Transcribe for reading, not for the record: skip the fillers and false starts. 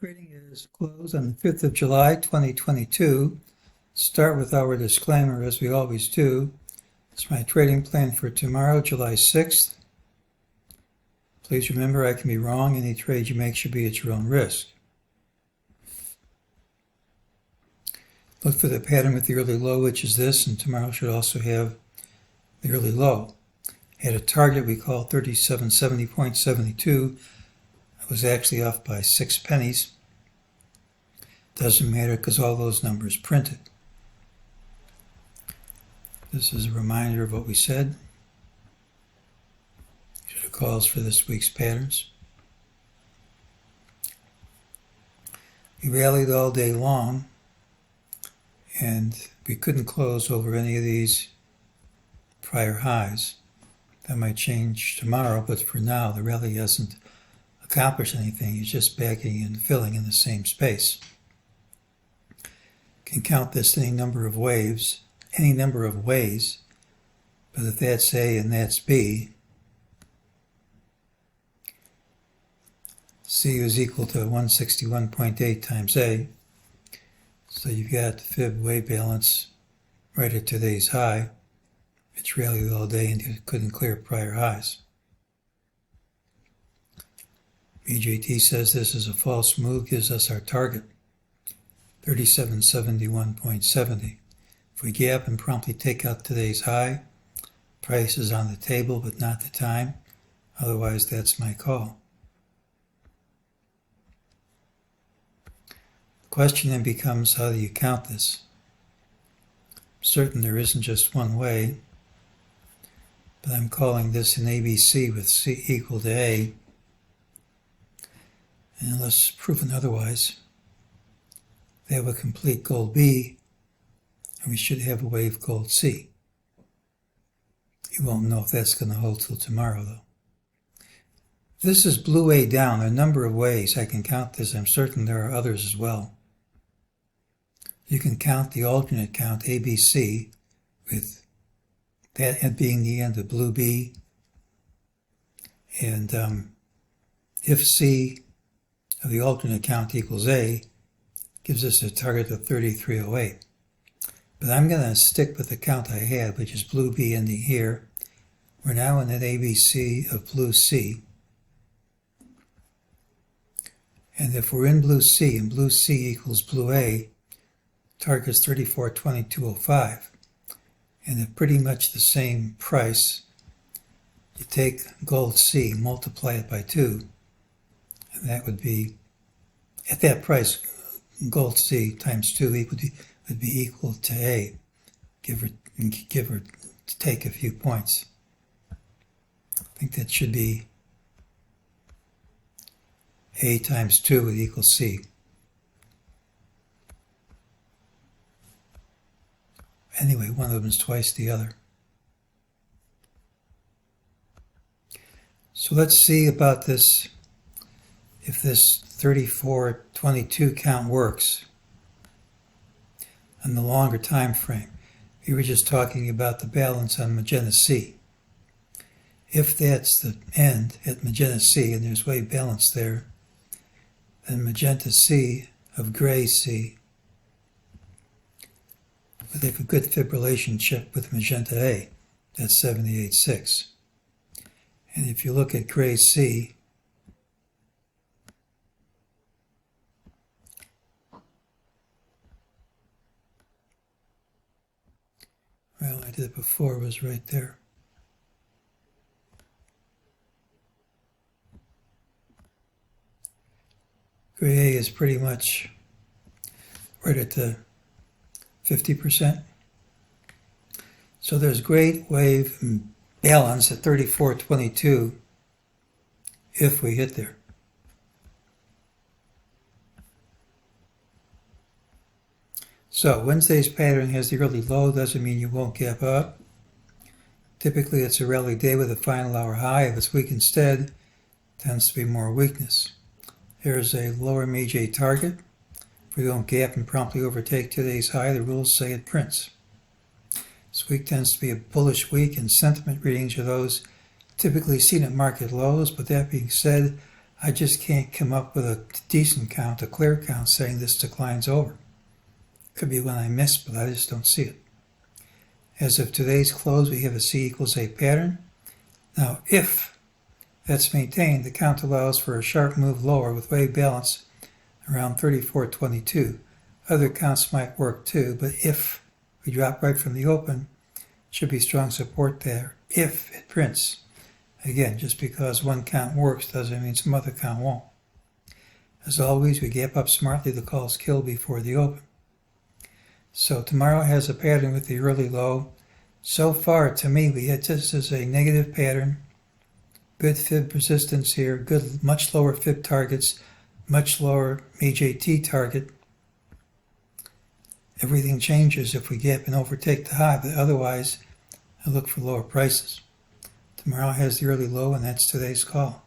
trading is closed on the 5th of July, 2022. Start with our disclaimer, as we always do. It's my trading plan for tomorrow, July 6th. Please remember, I can be wrong. Any trade you make should be at your own risk. Look for the pattern with the early low, which is this, and tomorrow should also have the early low. Had a target we call 3770.72. I was actually off by 6 pennies. Doesn't matter because all those numbers printed. This is a reminder of what we said. Should have calls for this week's patterns. We rallied all day long, and we couldn't close over any of these prior highs. That might change tomorrow, but for now, the rally hasn't accomplished anything. It's just backing and filling in the same space. You can count this any number of waves, any number of ways, but if that's A and that's B, C is equal to 161.8 times A. So you've got the fib wave balance right at today's high. It's rallied all day and it couldn't clear prior highs. MEJT says this is a false move, gives us our target, 3771.70. If we gap and promptly take out today's high, price is on the table but not the time. Otherwise, that's my call. The question then becomes, how do you count this? I'm certain there isn't just one way, but I'm calling this an ABC with C equal to A. And unless proven otherwise, they have a complete gold B, and we should have a wave gold C. You won't know if that's going to hold till tomorrow, though. This is blue A down. There are a number of ways I can count this. I'm certain there are others as well. You can count the alternate count, ABC, with that being the end of blue B. And if C of the alternate count equals A, gives us a target of 3308. But I'm going to stick with the count I had, which is blue B ending here. We're now in an ABC of blue C. And if we're in blue C and blue C equals blue A, target is 3422.05. And at pretty much the same price, you take gold C, multiply it by 2, and that would be, at that price, gold C times 2 would be equal to A, give or take a few points. I think that should be A times 2 would equal C. Anyway, one of them is twice the other. So let's see about this, if this 3422 count works on the longer time frame. We were just talking about the balance on magenta C. If that's the end at magenta C, and there's wave balance there, then magenta C of gray C would have a good fib relationship with magenta A. That's 78.6. And if you look at gray C, well, I did it before, it was right there. Gray A is pretty much right at the 50%. So there's great wave balance at 3422 if we hit there. So Wednesday's pattern has the early low, doesn't mean you won't gap up. Typically it's a rally day with a final hour high. If it's weak instead, tends to be more weakness. Here's a lower MEJT target. If we don't gap and promptly overtake today's high, the rules say it prints. This week tends to be a bullish week, and sentiment readings are those typically seen at market lows. But that being said, I just can't come up with a decent count, a clear count, saying this decline's over. Could be one I missed, but I just don't see it. As of today's close, we have a C equals A pattern. Now, if that's maintained, the count allows for a sharp move lower with wave balance around 34.22. Other counts might work too, but if we drop right from the open, should be strong support there if it prints. Again, just because one count works doesn't mean some other count won't. As always, we gap up smartly. The call's killed before the open. So tomorrow has a pattern with the early low. So far, to me, we had this as a negative pattern. Good fib resistance here, good, much lower fib targets, much lower MEJT target. Everything changes if we gap and overtake the high, but otherwise, I look for lower prices. Tomorrow has the early low, and that's today's call.